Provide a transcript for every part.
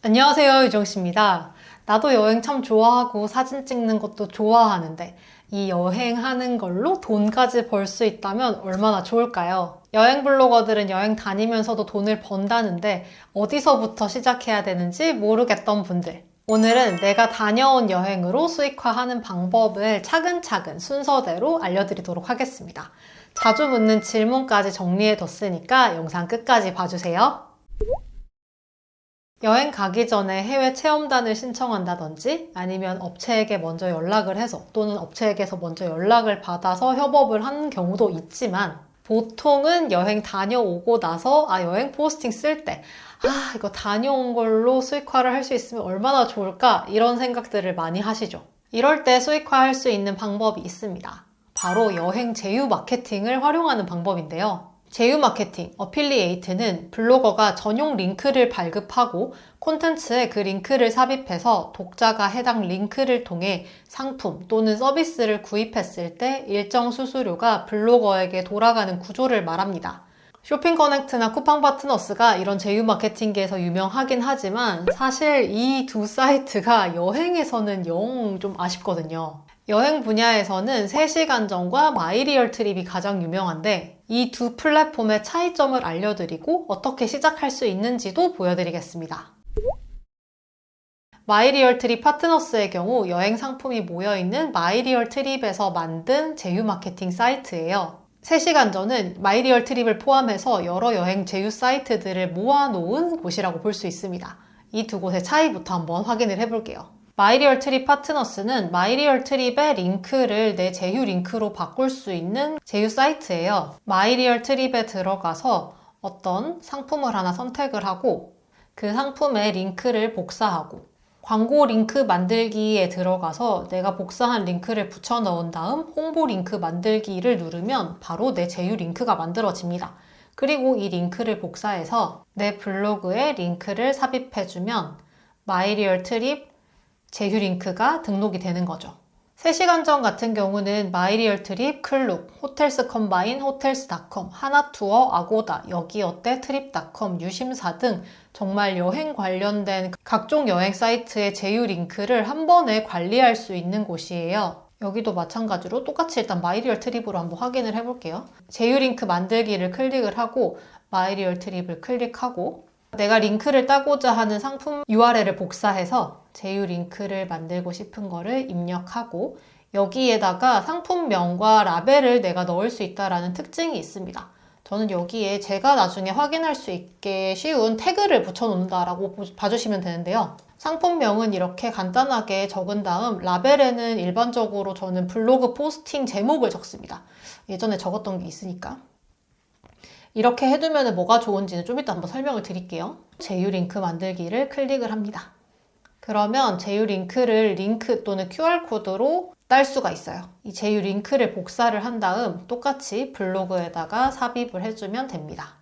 안녕하세요, 유정씨입니다. 나도 여행 참 좋아하고 사진 찍는 것도 좋아하는데 이 여행하는 걸로 돈까지 벌 수 있다면 얼마나 좋을까요? 여행 블로거들은 여행 다니면서도 돈을 번다는데 어디서부터 시작해야 되는지 모르겠던 분들. 오늘은 내가 다녀온 여행으로 수익화하는 방법을 차근차근 순서대로 알려드리도록 하겠습니다. 자주 묻는 질문까지 정리해뒀으니까 영상 끝까지 봐주세요. 여행 가기 전에 해외 체험단을 신청한다든지 아니면 업체에게 먼저 연락을 해서 또는 업체에게서 먼저 연락을 받아서 협업을 하는 경우도 있지만 보통은 여행 다녀오고 나서 여행 포스팅 쓸 때 이거 다녀온 걸로 수익화를 할 수 있으면 얼마나 좋을까 이런 생각들을 많이 하시죠. 이럴 때 수익화할 수 있는 방법이 있습니다. 바로 여행 제휴 마케팅을 활용하는 방법인데요. 제휴 마케팅, 어필리에이트는 블로거가 전용 링크를 발급하고 콘텐츠에 그 링크를 삽입해서 독자가 해당 링크를 통해 상품 또는 서비스를 구입했을 때 일정 수수료가 블로거에게 돌아가는 구조를 말합니다. 쇼핑 커넥트나 쿠팡 파트너스가 이런 제휴 마케팅계에서 유명하긴 하지만 사실 이 두 사이트가 여행에서는 영 좀 아쉽거든요. 여행 분야에서는 3시간 전과 마이리얼 트립이 가장 유명한데 이 두 플랫폼의 차이점을 알려드리고 어떻게 시작할 수 있는지도 보여드리겠습니다. 마이리얼 트립 파트너스의 경우 여행 상품이 모여있는 마이리얼 트립에서 만든 제휴 마케팅 사이트예요. 3시간 전은 마이리얼 트립을 포함해서 여러 여행 제휴 사이트들을 모아놓은 곳이라고 볼 수 있습니다. 이 두 곳의 차이부터 한번 확인을 해볼게요. 마이리얼 트립 파트너스는 마이리얼 트립의 링크를 내 제휴 링크로 바꿀 수 있는 제휴 사이트예요. 마이리얼 트립에 들어가서 어떤 상품을 하나 선택을 하고 그 상품의 링크를 복사하고 광고 링크 만들기에 들어가서 내가 복사한 링크를 붙여 넣은 다음 홍보 링크 만들기를 누르면 바로 내 제휴 링크가 만들어집니다. 그리고 이 링크를 복사해서 내 블로그에 링크를 삽입해주면 마이리얼 트립 제휴 링크가 등록이 되는 거죠. 3시간 전 같은 경우는 마이리얼 트립, 클룩, 호텔스 컴바인, 호텔스닷컴, 하나투어, 아고다, 여기어때, 트립닷컴, 유심사 등 정말 여행 관련된 각종 여행 사이트의 제휴 링크를 한 번에 관리할 수 있는 곳이에요. 여기도 마찬가지로 똑같이 일단 마이리얼 트립으로 한번 확인을 해볼게요. 제휴 링크 만들기를 클릭을 하고 마이리얼 트립을 클릭하고 내가 링크를 따고자 하는 상품 URL을 복사해서 제휴 링크를 만들고 싶은 거를 입력하고 여기에다가 상품명과 라벨을 내가 넣을 수 있다는 특징이 있습니다. 저는 여기에 제가 나중에 확인할 수 있게 쉬운 태그를 붙여놓는다라고 봐주시면 되는데요. 상품명은 이렇게 간단하게 적은 다음 라벨에는 일반적으로 저는 블로그 포스팅 제목을 적습니다. 예전에 적었던 게 있으니까. 이렇게 해두면 뭐가 좋은지는 좀 이따 한번 설명을 드릴게요. 제휴 링크 만들기를 클릭을 합니다. 그러면 제휴 링크를 링크 또는 QR코드로 딸 수가 있어요. 이 제휴 링크를 복사를 한 다음 똑같이 블로그에다가 삽입을 해주면 됩니다.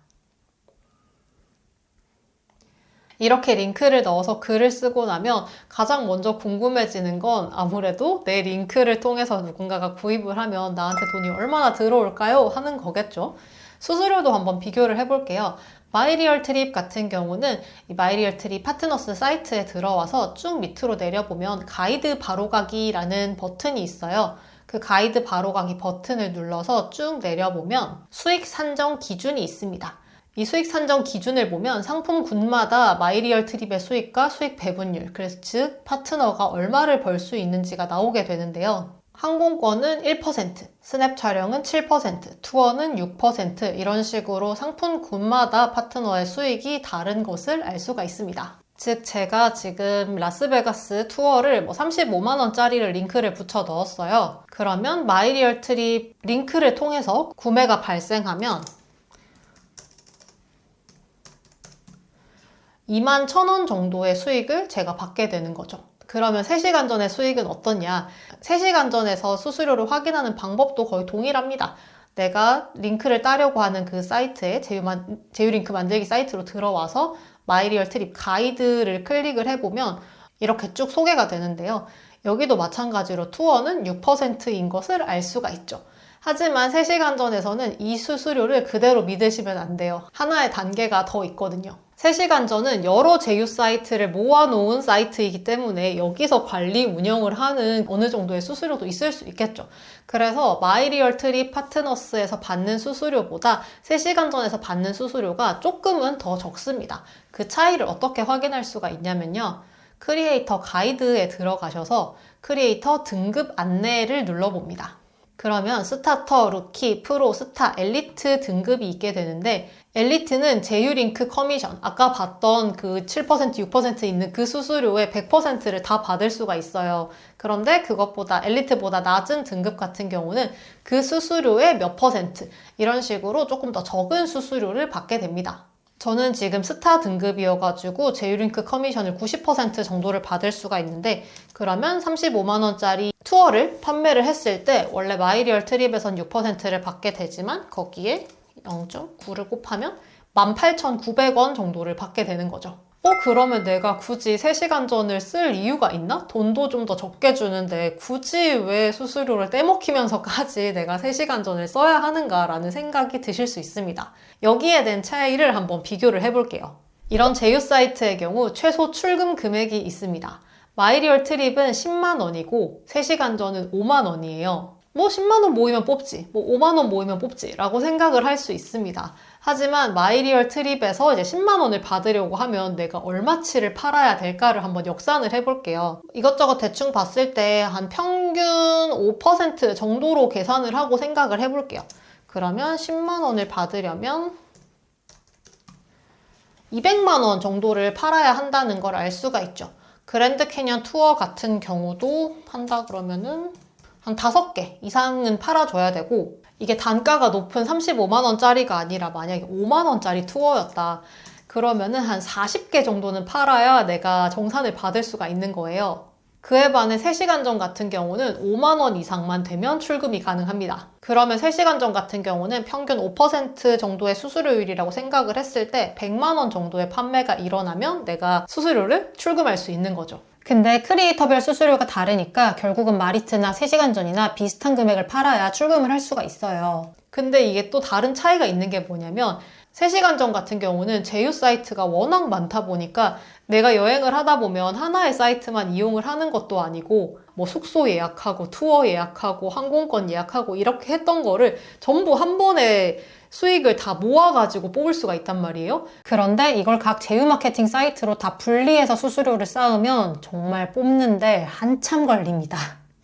이렇게 링크를 넣어서 글을 쓰고 나면 가장 먼저 궁금해지는 건 아무래도 내 링크를 통해서 누군가가 구입을 하면 나한테 돈이 얼마나 들어올까요? 하는 거겠죠. 수수료도 한번 비교를 해볼게요. 마이리얼 트립 같은 경우는 이 마이리얼 트립 파트너스 사이트에 들어와서 쭉 밑으로 내려보면 가이드 바로가기라는 버튼이 있어요. 그 가이드 바로가기 버튼을 눌러서 쭉 내려보면 수익 산정 기준이 있습니다. 이 수익 산정 기준을 보면 상품군마다 마이리얼 트립의 수익과 수익 배분율, 그래서 즉 파트너가 얼마를 벌 수 있는지가 나오게 되는데요. 항공권은 1%, 스냅 촬영은 7%, 투어는 6% 이런 식으로 상품군마다 파트너의 수익이 다른 것을 알 수가 있습니다. 즉 제가 지금 라스베가스 투어를 35만 원짜리를 링크를 붙여 넣었어요. 그러면 마이리얼 트립 링크를 통해서 구매가 발생하면 21,000원 정도의 수익을 제가 받게 되는 거죠. 그러면 3시간 전의 수익은 어떠냐? 3시간 전에서 수수료를 확인하는 방법도 거의 동일합니다. 내가 링크를 따려고 하는 그 사이트에 제휴 링크 만들기 사이트로 들어와서 마이리얼 트립 가이드를 클릭을 해보면 이렇게 쭉 소개가 되는데요. 여기도 마찬가지로 투어는 6%인 것을 알 수가 있죠. 하지만 3시간 전에서는 이 수수료를 그대로 믿으시면 안 돼요. 하나의 단계가 더 있거든요. 3시간 전은 여러 제휴 사이트를 모아놓은 사이트이기 때문에 여기서 관리 운영을 하는 어느 정도의 수수료도 있을 수 있겠죠. 그래서 마이리얼트리 파트너스에서 받는 수수료보다 3시간 전에서 받는 수수료가 조금은 더 적습니다. 그 차이를 어떻게 확인할 수가 있냐면요. 크리에이터 가이드에 들어가셔서 크리에이터 등급 안내를 눌러봅니다. 그러면 스타터, 루키, 프로, 스타, 엘리트 등급이 있게 되는데 엘리트는 제휴링크 커미션, 아까 봤던 그 7%, 6% 있는 그 수수료의 100%를 다 받을 수가 있어요. 그런데 그것보다 엘리트보다 낮은 등급 같은 경우는 그 수수료의 몇 퍼센트 이런 식으로 조금 더 적은 수수료를 받게 됩니다. 저는 지금 스타 등급이어가지고 제휴링크 커미션을 90% 정도를 받을 수가 있는데 그러면 35만원짜리 투어를 판매를 했을 때 원래 마이리얼 트립에선 6%를 받게 되지만 거기에 0.9를 곱하면 18,900원 정도를 받게 되는 거죠. 그러면 내가 굳이 3시간 전을 쓸 이유가 있나? 돈도 좀 더 적게 주는데 굳이 왜 수수료를 떼먹히면서까지 내가 3시간 전을 써야 하는가라는 생각이 드실 수 있습니다. 여기에 대한 차이를 한번 비교를 해볼게요. 이런 제휴 사이트의 경우 최소 출금 금액이 있습니다. 마이리얼 트립은 10만 원이고 3시간 전은 5만 원이에요. 10만 원 모이면 뽑지, 5만 원 모이면 뽑지 라고 생각을 할 수 있습니다. 하지만 마이리얼 트립에서 이제 10만 원을 받으려고 하면 내가 얼마치를 팔아야 될까를 한번 역산을 해볼게요. 이것저것 대충 봤을 때 한 평균 5% 정도로 계산을 하고 생각을 해볼게요. 그러면 10만 원을 받으려면 200만 원 정도를 팔아야 한다는 걸 알 수가 있죠. 그랜드 캐년 투어 같은 경우도 한다 그러면은 한 5개 이상은 팔아줘야 되고 이게 단가가 높은 35만원짜리가 아니라 만약에 5만원짜리 투어였다. 그러면은 한 40개 정도는 팔아야 내가 정산을 받을 수가 있는 거예요. 그에 반해 3시간 전 같은 경우는 5만원 이상만 되면 출금이 가능합니다. 그러면 3시간 전 같은 경우는 평균 5% 정도의 수수료율이라고 생각을 했을 때 100만원 정도의 판매가 일어나면 내가 수수료를 출금할 수 있는 거죠. 근데 크리에이터별 수수료가 다르니까 결국은 마리트나 3시간 전이나 비슷한 금액을 팔아야 출금을 할 수가 있어요. 근데 이게 또 다른 차이가 있는 게 뭐냐면 3시간 전 같은 경우는 제휴 사이트가 워낙 많다 보니까 내가 여행을 하다 보면 하나의 사이트만 이용을 하는 것도 아니고 숙소 예약하고 투어 예약하고 항공권 예약하고 이렇게 했던 거를 전부 한 번에 수익을 다 모아가지고 뽑을 수가 있단 말이에요. 그런데 이걸 각 제휴 마케팅 사이트로 다 분리해서 수수료를 쌓으면 정말 뽑는데 한참 걸립니다.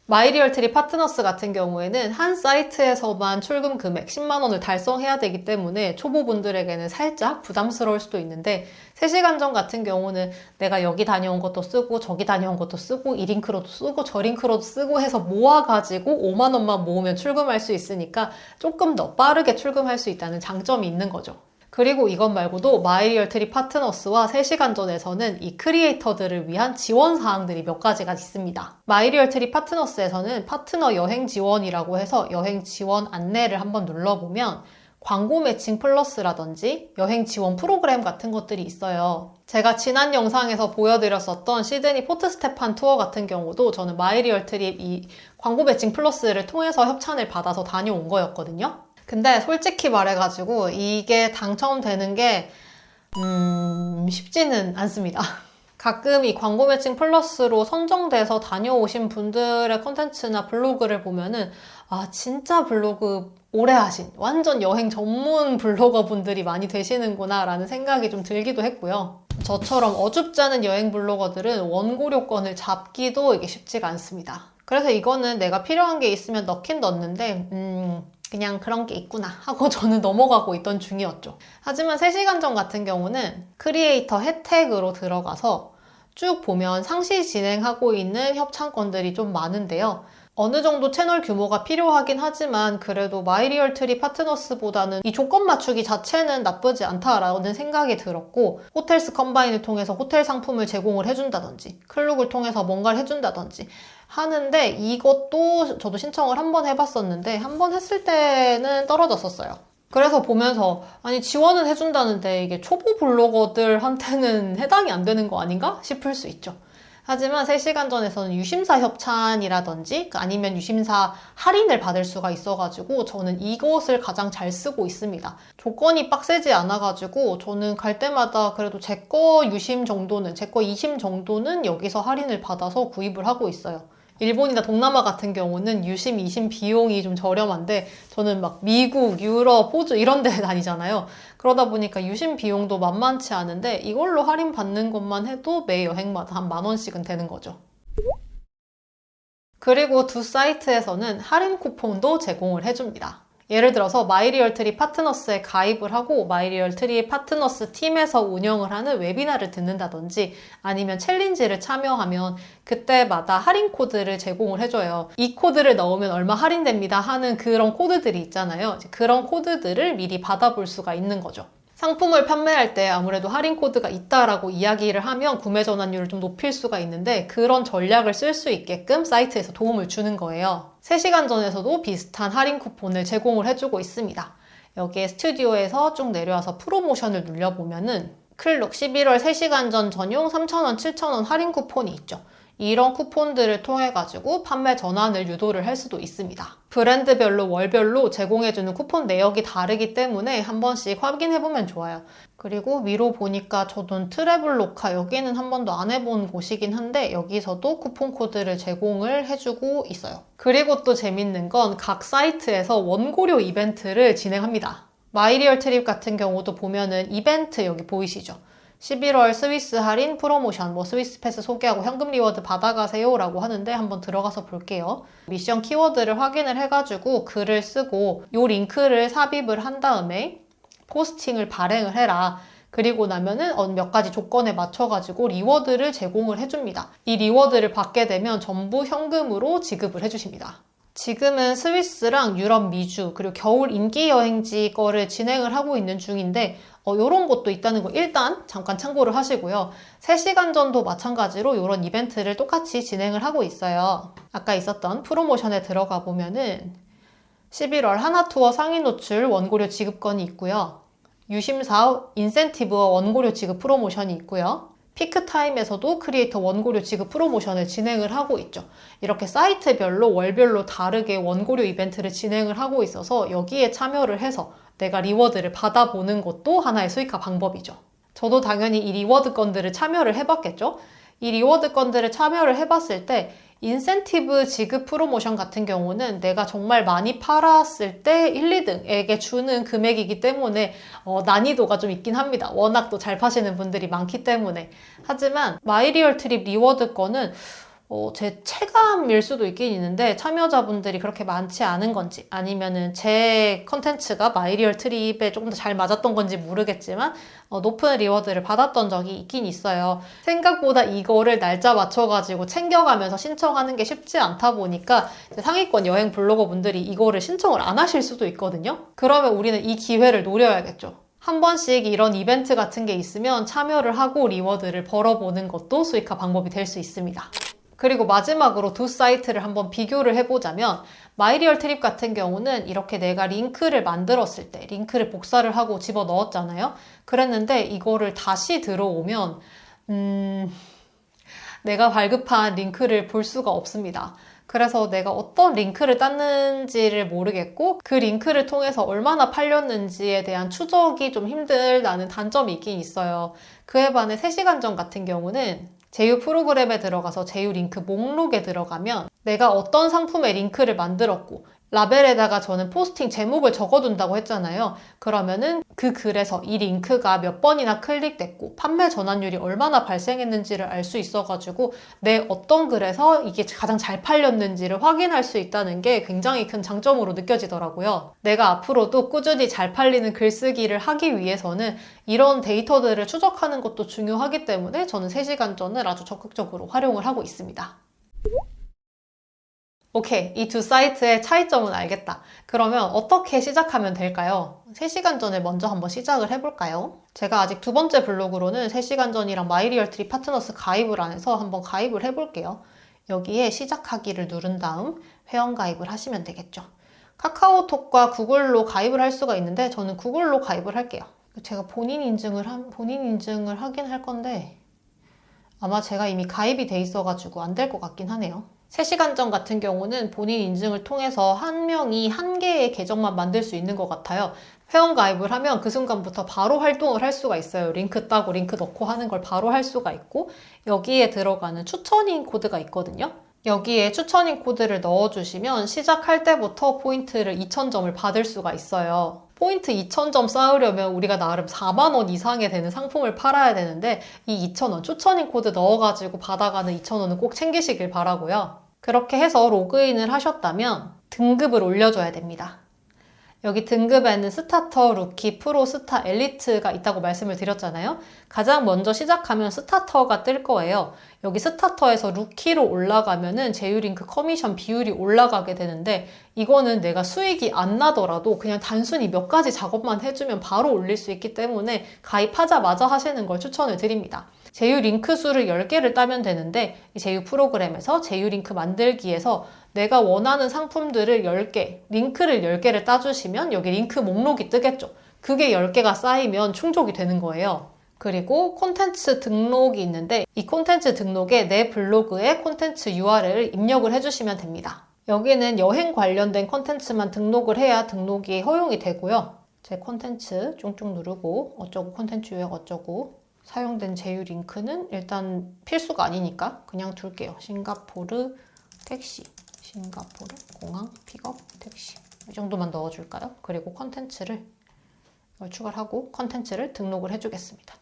마이리얼트리 파트너스 같은 경우에는 한 사이트에서만 출금 금액 10만 원을 달성해야 되기 때문에 초보분들에게는 살짝 부담스러울 수도 있는데 3시간 전 같은 경우는 내가 여기 다녀온 것도 쓰고 저기 다녀온 것도 쓰고 이 링크로도 쓰고 저 링크로도 쓰고 해서 모아가지고 5만 원만 모으면 출금할 수 있으니까 조금 더 빠르게 출금할 수 있다는 장점이 있는 거죠. 그리고 이것 말고도 마이리얼트리 파트너스와 3시간 전에서는 이 크리에이터들을 위한 지원 사항들이 몇 가지가 있습니다. 마이리얼트리 파트너스에서는 파트너 여행 지원이라고 해서 여행 지원 안내를 한번 눌러보면 광고 매칭 플러스라든지 여행 지원 프로그램 같은 것들이 있어요. 제가 지난 영상에서 보여드렸었던 시드니 포트 스테판 투어 같은 경우도 저는 마이리얼트리 이 광고 매칭 플러스를 통해서 협찬을 받아서 다녀온 거였거든요. 근데 솔직히 말해가지고 이게 당첨되는 게 쉽지는 않습니다. 가끔 이 광고 매칭 플러스로 선정돼서 다녀오신 분들의 컨텐츠나 블로그를 보면은 진짜 블로그 오래 하신 완전 여행 전문 블로거 분들이 많이 되시는구나 라는 생각이 좀 들기도 했고요. 저처럼 어줍지 않은 여행 블로거들은 원고료권을 잡기도 이게 쉽지가 않습니다. 그래서 이거는 내가 필요한 게 있으면 넣긴 넣는데 그냥 그런 게 있구나 하고 저는 넘어가고 있던 중이었죠. 하지만 3시간 전 같은 경우는 크리에이터 혜택으로 들어가서 쭉 보면 상시 진행하고 있는 협찬건들이 좀 많은데요. 어느 정도 채널 규모가 필요하긴 하지만 그래도 마이리얼트리 파트너스보다는 이 조건 맞추기 자체는 나쁘지 않다라는 생각이 들었고 호텔스 컴바인을 통해서 호텔 상품을 제공을 해준다든지 클룩을 통해서 뭔가를 해준다든지 하는데 이것도 저도 신청을 한번 해봤었는데 한 번 했을 때는 떨어졌었어요. 그래서 보면서 지원은 해준다는데 이게 초보 블로거들한테는 해당이 안 되는 거 아닌가 싶을 수 있죠. 하지만 3시간 전에서는 유심사 협찬이라든지 아니면 유심사 할인을 받을 수가 있어가지고 저는 이것을 가장 잘 쓰고 있습니다. 조건이 빡세지 않아가지고 저는 갈 때마다 그래도 제 거 유심 정도는, 제 거 이심 정도는 여기서 할인을 받아서 구입을 하고 있어요. 일본이나 동남아 같은 경우는 유심, 이심 비용이 좀 저렴한데 저는 막 미국, 유럽, 호주 이런 데 다니잖아요. 그러다 보니까 유심 비용도 만만치 않은데 이걸로 할인 받는 것만 해도 매 여행마다 한 10,000원씩은 되는 거죠. 그리고 두 사이트에서는 할인 쿠폰도 제공을 해줍니다. 예를 들어서 마이리얼트리 파트너스에 가입을 하고 마이리얼트리 파트너스 팀에서 운영을 하는 웨비나를 듣는다든지 아니면 챌린지를 참여하면 그때마다 할인 코드를 제공을 해줘요. 이 코드를 넣으면 얼마 할인됩니다 하는 그런 코드들이 있잖아요. 그런 코드들을 미리 받아볼 수가 있는 거죠. 상품을 판매할 때 아무래도 할인 코드가 있다라고 이야기를 하면 구매 전환율을 좀 높일 수가 있는데 그런 전략을 쓸 수 있게끔 사이트에서 도움을 주는 거예요. 3시간 전에서도 비슷한 할인 쿠폰을 제공을 해주고 있습니다. 여기에 스튜디오에서 쭉 내려와서 프로모션을 눌러보면은 클룩 11월 3시간 전 전용 3,000원, 7,000원 할인 쿠폰이 있죠. 이런 쿠폰들을 통해 가지고 판매 전환을 유도를 할 수도 있습니다. 브랜드별로 월별로 제공해주는 쿠폰 내역이 다르기 때문에 한 번씩 확인해보면 좋아요. 그리고 위로 보니까 저도 트래블로카 여기는 한 번도 안 해본 곳이긴 한데 여기서도 쿠폰 코드를 제공을 해주고 있어요. 그리고 또 재밌는 건 각 사이트에서 원고료 이벤트를 진행합니다. 마이리얼 트립 같은 경우도 보면은 이벤트 여기 보이시죠? 11월 스위스 할인 프로모션, 스위스 패스 소개하고 현금 리워드 받아가세요 라고 하는데 한번 들어가서 볼게요. 미션 키워드를 확인을 해가지고 글을 쓰고 이 링크를 삽입을 한 다음에 포스팅을 발행을 해라. 그리고 나면은 몇 가지 조건에 맞춰가지고 리워드를 제공을 해줍니다. 이 리워드를 받게 되면 전부 현금으로 지급을 해주십니다. 지금은 스위스랑 유럽, 미주, 그리고 겨울 인기 여행지 거를 진행을 하고 있는 중인데 요런 것도 있다는 거 일단 잠깐 참고를 하시고요. 3시간 전도 마찬가지로 이런 이벤트를 똑같이 진행을 하고 있어요. 아까 있었던 프로모션에 들어가 보면은 11월 하나투어 상위 노출 원고료 지급권이 있고요. 유심사 인센티브와 원고료 지급 프로모션이 있고요. 피크타임에서도 크리에이터 원고료 지급 프로모션을 진행을 하고 있죠. 이렇게 사이트별로 월별로 다르게 원고료 이벤트를 진행을 하고 있어서 여기에 참여를 해서 내가 리워드를 받아보는 것도 하나의 수익화 방법이죠. 저도 당연히 이 리워드 건들을 참여를 해봤겠죠. 이 리워드 건들을 참여를 해봤을 때 인센티브 지급 프로모션 같은 경우는 내가 정말 많이 팔았을 때 1, 2등에게 주는 금액이기 때문에 난이도가 좀 있긴 합니다. 워낙 또 잘 파시는 분들이 많기 때문에. 하지만 마이리얼 트립 리워드 건은 제 체감일 수도 있긴 있는데 참여자분들이 그렇게 많지 않은 건지 아니면은 제 컨텐츠가 마이리얼 트립에 조금 더 잘 맞았던 건지 모르겠지만 높은 리워드를 받았던 적이 있긴 있어요. 생각보다 이거를 날짜 맞춰가지고 챙겨가면서 신청하는 게 쉽지 않다 보니까 상위권 여행 블로거 분들이 이거를 신청을 안 하실 수도 있거든요. 그러면 우리는 이 기회를 노려야겠죠. 한 번씩 이런 이벤트 같은 게 있으면 참여를 하고 리워드를 벌어보는 것도 수익화 방법이 될 수 있습니다. 그리고 마지막으로 두 사이트를 한번 비교를 해보자면 마이리얼 트립 같은 경우는 이렇게 내가 링크를 만들었을 때 링크를 복사를 하고 집어 넣었잖아요. 그랬는데 이거를 다시 들어오면 내가 발급한 링크를 볼 수가 없습니다. 그래서 내가 어떤 링크를 땄는지를 모르겠고 그 링크를 통해서 얼마나 팔렸는지에 대한 추적이 좀 힘들다는 단점이 있긴 있어요. 그에 반해 3시간 전 같은 경우는 제휴 프로그램에 들어가서 제휴 링크 목록에 들어가면 내가 어떤 상품의 링크를 만들었고 라벨에다가 저는 포스팅 제목을 적어둔다고 했잖아요. 그러면은 그 글에서 이 링크가 몇 번이나 클릭됐고 판매 전환율이 얼마나 발생했는지를 알 수 있어가지고 내 어떤 글에서 이게 가장 잘 팔렸는지를 확인할 수 있다는 게 굉장히 큰 장점으로 느껴지더라고요. 내가 앞으로도 꾸준히 잘 팔리는 글쓰기를 하기 위해서는 이런 데이터들을 추적하는 것도 중요하기 때문에 저는 3시간 전을 아주 적극적으로 활용을 하고 있습니다. 오케이, 이 두 사이트의 차이점은 알겠다. 그러면 어떻게 시작하면 될까요? 3시간 전에 먼저 한번 시작을 해볼까요? 제가 아직 두 번째 블로그로는 3시간 전이랑 마이리얼트리 파트너스 가입을 안 해서 한번 가입을 해볼게요. 여기에 시작하기를 누른 다음 회원가입을 하시면 되겠죠. 카카오톡과 구글로 가입을 할 수가 있는데 저는 구글로 가입을 할게요. 제가 본인 인증을 하긴 할 건데 아마 제가 이미 가입이 돼 있어가지고 안 될 것 같긴 하네요. 3시간 전 같은 경우는 본인 인증을 통해서 한 명이 한 개의 계정만 만들 수 있는 것 같아요. 회원 가입을 하면 그 순간부터 바로 활동을 할 수가 있어요. 링크 따고 링크 넣고 하는 걸 바로 할 수가 있고, 여기에 들어가는 추천인 코드가 있거든요. 여기에 추천인 코드를 넣어주시면 시작할 때부터 포인트를 2,000점을 받을 수가 있어요. 포인트 2,000점 쌓으려면 우리가 나름 4만 원 이상이 되는 상품을 팔아야 되는데, 이 2,000원 추천인 코드 넣어가지고 받아가는 2,000원은 꼭 챙기시길 바라고요. 그렇게 해서 로그인을 하셨다면 등급을 올려줘야 됩니다. 여기 등급에는 스타터, 루키, 프로, 스타, 엘리트가 있다고 말씀을 드렸잖아요. 가장 먼저 시작하면 스타터가 뜰 거예요. 여기 스타터에서 루키로 올라가면은 제휴링크 커미션 비율이 올라가게 되는데, 이거는 내가 수익이 안 나더라도 그냥 단순히 몇 가지 작업만 해주면 바로 올릴 수 있기 때문에 가입하자마자 하시는 걸 추천을 드립니다. 제휴 링크 수를 10개를 따면 되는데, 이 제휴 프로그램에서 제휴 링크 만들기에서 내가 원하는 상품들을 10개, 링크를 10개를 따주시면 여기 링크 목록이 뜨겠죠. 그게 10개가 쌓이면 충족이 되는 거예요. 그리고 콘텐츠 등록이 있는데, 이 콘텐츠 등록에 내 블로그에 콘텐츠 URL을 입력을 해주시면 됩니다. 여기는 여행 관련된 콘텐츠만 등록을 해야 등록이 허용이 되고요. 제 콘텐츠 쭉쭉 누르고 어쩌고 콘텐츠 요약 어쩌고, 사용된 제휴 링크는 일단 필수가 아니니까 그냥 둘게요. 싱가포르 택시, 싱가포르 공항 픽업 택시, 이 정도만 넣어줄까요? 그리고 컨텐츠를 추가를 하고 컨텐츠를 등록을 해주겠습니다.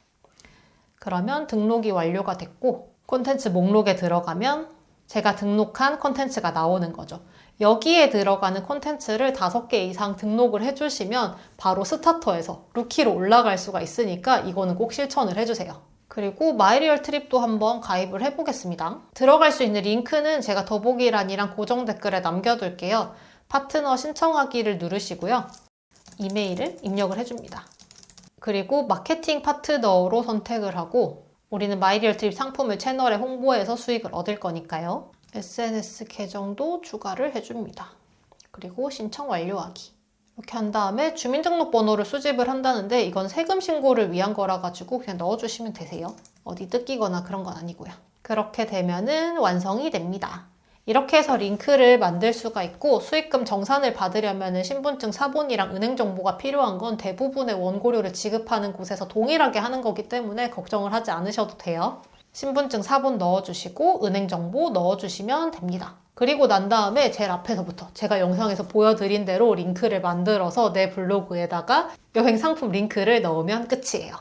그러면 등록이 완료가 됐고, 콘텐츠 목록에 들어가면 제가 등록한 콘텐츠가 나오는 거죠. 여기에 들어가는 콘텐츠를 5개 이상 등록을 해주시면 바로 스타터에서 루키로 올라갈 수가 있으니까 이거는 꼭 실천을 해주세요. 그리고 마이리얼 트립도 한번 가입을 해보겠습니다. 들어갈 수 있는 링크는 제가 더보기란이랑 고정 댓글에 남겨둘게요. 파트너 신청하기를 누르시고요. 이메일을 입력을 해줍니다. 그리고 마케팅 파트너로 선택을 하고, 우리는 마이리얼 트립 상품을 채널에 홍보해서 수익을 얻을 거니까요. SNS 계정도 추가를 해줍니다. 그리고 신청 완료하기. 이렇게 한 다음에 주민등록번호를 수집을 한다는데, 이건 세금 신고를 위한 거라 가지고 그냥 넣어주시면 되세요. 어디 뜯기거나 그런 건 아니고요. 그렇게 되면은 완성이 됩니다. 이렇게 해서 링크를 만들 수가 있고, 수익금 정산을 받으려면 신분증 사본이랑 은행 정보가 필요한 건 대부분의 원고료를 지급하는 곳에서 동일하게 하는 거기 때문에 걱정을 하지 않으셔도 돼요. 신분증 사본 넣어주시고 은행 정보 넣어주시면 됩니다. 그리고 난 다음에 제일 앞에서부터 제가 영상에서 보여드린 대로 링크를 만들어서 내 블로그에다가 여행 상품 링크를 넣으면 끝이에요.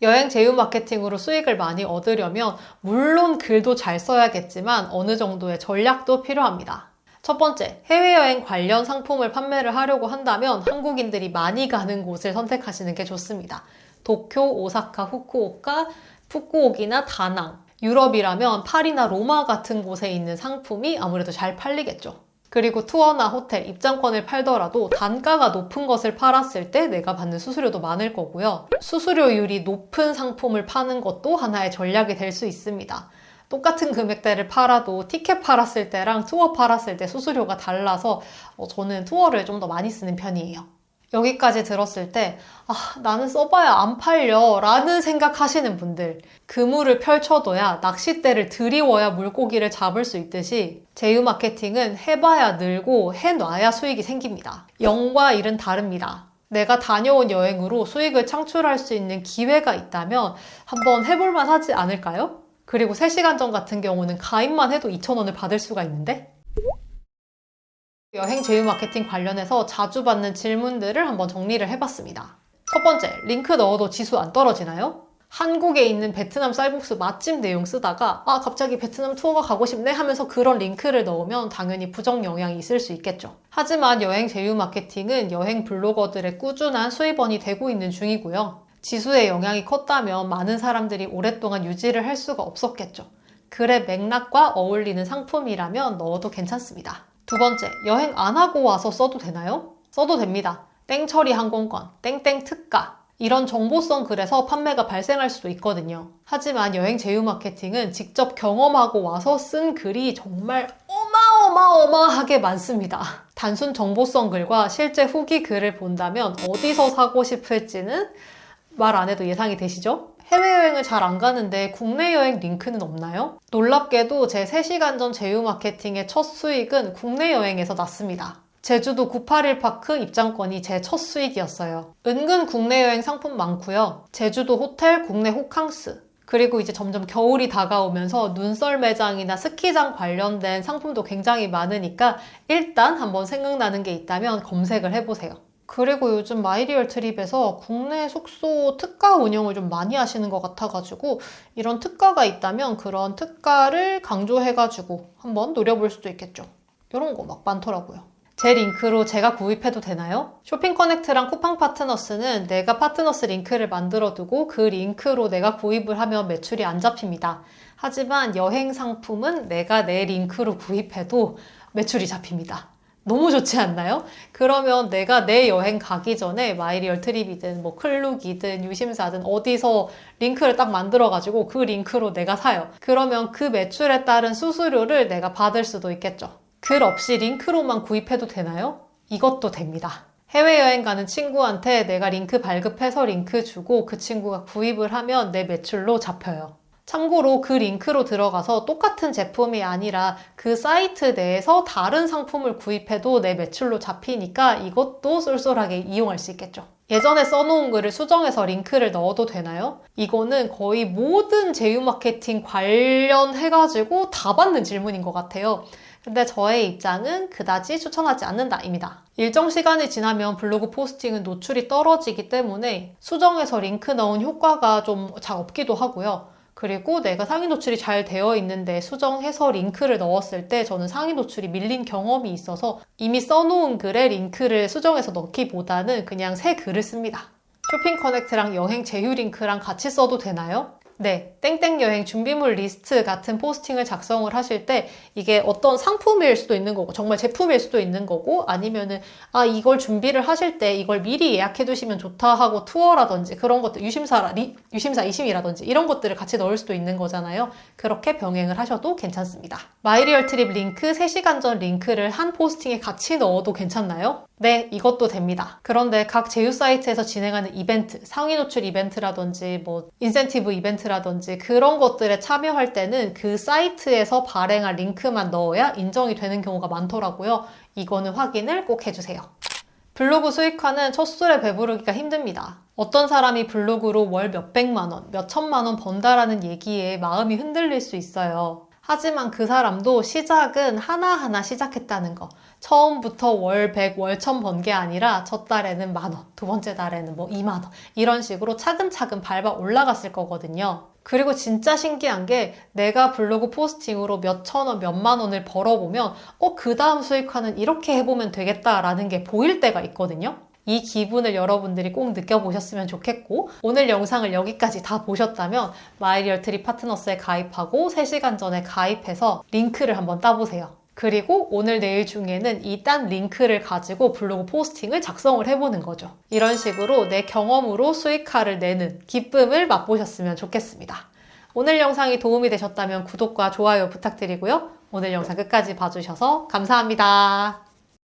여행 제휴 마케팅으로 수익을 많이 얻으려면 물론 글도 잘 써야겠지만 어느 정도의 전략도 필요합니다. 첫 번째, 해외여행 관련 상품을 판매를 하려고 한다면 한국인들이 많이 가는 곳을 선택하시는 게 좋습니다. 도쿄, 오사카, 후쿠오카, 푸꾸옥이나 다낭, 유럽이라면 파리나 로마 같은 곳에 있는 상품이 아무래도 잘 팔리겠죠. 그리고 투어나 호텔, 입장권을 팔더라도 단가가 높은 것을 팔았을 때 내가 받는 수수료도 많을 거고요. 수수료율이 높은 상품을 파는 것도 하나의 전략이 될 수 있습니다. 똑같은 금액대를 팔아도 티켓 팔았을 때랑 투어 팔았을 때 수수료가 달라서 저는 투어를 좀 더 많이 쓰는 편이에요. 여기까지 들었을 때 나는 써봐야 안 팔려 라는 생각하시는 분들, 그물을 펼쳐둬야 낚싯대를 들이워야 물고기를 잡을 수 있듯이 제휴 마케팅은 해봐야 늘고 해놔야 수익이 생깁니다. 0과 1은 다릅니다. 내가 다녀온 여행으로 수익을 창출할 수 있는 기회가 있다면 한번 해볼만 하지 않을까요? 그리고 3시간 전 같은 경우는 가입만 해도 2,000원을 받을 수가 있는데, 여행 제휴 마케팅 관련해서 자주 받는 질문들을 한번 정리를 해봤습니다. 첫 번째, 링크 넣어도 지수 안 떨어지나요? 한국에 있는 베트남 쌀국수 맛집 내용 쓰다가 갑자기 베트남 투어가 가고 싶네 하면서 그런 링크를 넣으면 당연히 부정 영향이 있을 수 있겠죠. 하지만 여행 제휴 마케팅은 여행 블로거들의 꾸준한 수입원이 되고 있는 중이고요. 지수의 영향이 컸다면 많은 사람들이 오랫동안 유지를 할 수가 없었겠죠. 글의 맥락과 어울리는 상품이라면 넣어도 괜찮습니다. 두 번째, 여행 안 하고 와서 써도 되나요? 써도 됩니다. 땡처리 항공권, 땡땡 특가, 이런 정보성 글에서 판매가 발생할 수도 있거든요. 하지만 여행 제휴 마케팅은 직접 경험하고 와서 쓴 글이 정말 어마어마하게 많습니다. 단순 정보성 글과 실제 후기 글을 본다면 어디서 사고 싶을지는 말 안 해도 예상이 되시죠? 해외여행을 잘 안 가는데 국내 여행 링크는 없나요? 놀랍게도 제 3시간 전 제휴 마케팅의 첫 수익은 국내 여행에서 났습니다. 제주도 981파크 입장권이 제 첫 수익이었어요. 은근 국내 여행 상품 많고요. 제주도 호텔, 국내 호캉스, 그리고 이제 점점 겨울이 다가오면서 눈썰 매장이나 스키장 관련된 상품도 굉장히 많으니까 일단 한번 생각나는 게 있다면 검색을 해보세요. 그리고 요즘 마이리얼 트립에서 국내 숙소 특가 운영을 좀 많이 하시는 것 같아가지고 이런 특가가 있다면 그런 특가를 강조해가지고 한번 노려볼 수도 있겠죠. 이런 거 막 많더라고요. 제 링크로 제가 구입해도 되나요? 쇼핑 커넥트랑 쿠팡 파트너스는 내가 파트너스 링크를 만들어두고 그 링크로 내가 구입을 하면 매출이 안 잡힙니다. 하지만 여행 상품은 내가 내 링크로 구입해도 매출이 잡힙니다. 너무 좋지 않나요? 그러면 내가 내 여행 가기 전에 마이리얼 트립이든 뭐 클룩이든 유심사든 어디서 링크를 딱 만들어가지고 그 링크로 내가 사요. 그러면 그 매출에 따른 수수료를 내가 받을 수도 있겠죠. 글 없이 링크로만 구입해도 되나요? 이것도 됩니다. 해외여행 가는 친구한테 내가 링크 발급해서 링크 주고 그 친구가 구입을 하면 내 매출로 잡혀요. 참고로 그 링크로 들어가서 똑같은 제품이 아니라 그 사이트 내에서 다른 상품을 구입해도 내 매출로 잡히니까 이것도 쏠쏠하게 이용할 수 있겠죠. 예전에 써놓은 글을 수정해서 링크를 넣어도 되나요? 이거는 거의 모든 제휴 마케팅 관련해가지고 다 받는 질문인 것 같아요. 근데 저의 입장은 그다지 추천하지 않는다입니다. 일정 시간이 지나면 블로그 포스팅은 노출이 떨어지기 때문에 수정해서 링크 넣은 효과가 좀 잘 없기도 하고요. 그리고 내가 상위 노출이 잘 되어 있는데 수정해서 링크를 넣었을 때 저는 상위 노출이 밀린 경험이 있어서 이미 써놓은 글에 링크를 수정해서 넣기보다는 그냥 새 글을 씁니다. 쇼핑 커넥트랑 여행 제휴 링크랑 같이 써도 되나요? 네, 땡땡 여행 준비물 리스트 같은 포스팅을 작성을 하실 때 이게 어떤 상품일 수도 있는 거고 정말 제품일 수도 있는 거고 아니면은 이걸 준비를 하실 때 이걸 미리 예약해 두시면 좋다 하고 투어라든지 그런 것들 유심사 2심이라든지 이런 것들을 같이 넣을 수도 있는 거잖아요. 그렇게 병행을 하셔도 괜찮습니다. 마이리얼 트립 링크 3시간 전 링크를 한 포스팅에 같이 넣어도 괜찮나요? 네, 이것도 됩니다. 그런데 각 제휴 사이트에서 진행하는 이벤트, 상위 노출 이벤트라든지 뭐 인센티브 이벤트라든지 그런 것들에 참여할 때는 그 사이트에서 발행한 링크만 넣어야 인정이 되는 경우가 많더라고요. 이거는 확인을 꼭 해주세요. 블로그 수익화는 첫 술에 배부르기가 힘듭니다. 어떤 사람이 블로그로 월 몇백만 원, 몇천만 원 번다라는 얘기에 마음이 흔들릴 수 있어요. 하지만 그 사람도 시작은 하나하나 시작했다는 거. 처음부터 월 100, 월 1000 번 게 아니라 첫 달에는 10,000원, 두 번째 달에는 뭐 20,000원 이런 식으로 차근차근 밟아 올라갔을 거거든요. 그리고 진짜 신기한 게 내가 블로그 포스팅으로 몇천 원, 몇만 원을 벌어보면 그 다음 수익화는 이렇게 해보면 되겠다라는 게 보일 때가 있거든요. 이 기분을 여러분들이 꼭 느껴보셨으면 좋겠고 오늘 영상을 여기까지 다 보셨다면 마이리얼 트립 파트너스에 가입하고 3시간 전에 가입해서 링크를 한번 따보세요. 그리고 오늘 내일 중에는 이 딴 링크를 가지고 블로그 포스팅을 작성을 해보는 거죠. 이런 식으로 내 경험으로 수익화를 내는 기쁨을 맛보셨으면 좋겠습니다. 오늘 영상이 도움이 되셨다면 구독과 좋아요 부탁드리고요. 오늘 영상 끝까지 봐주셔서 감사합니다.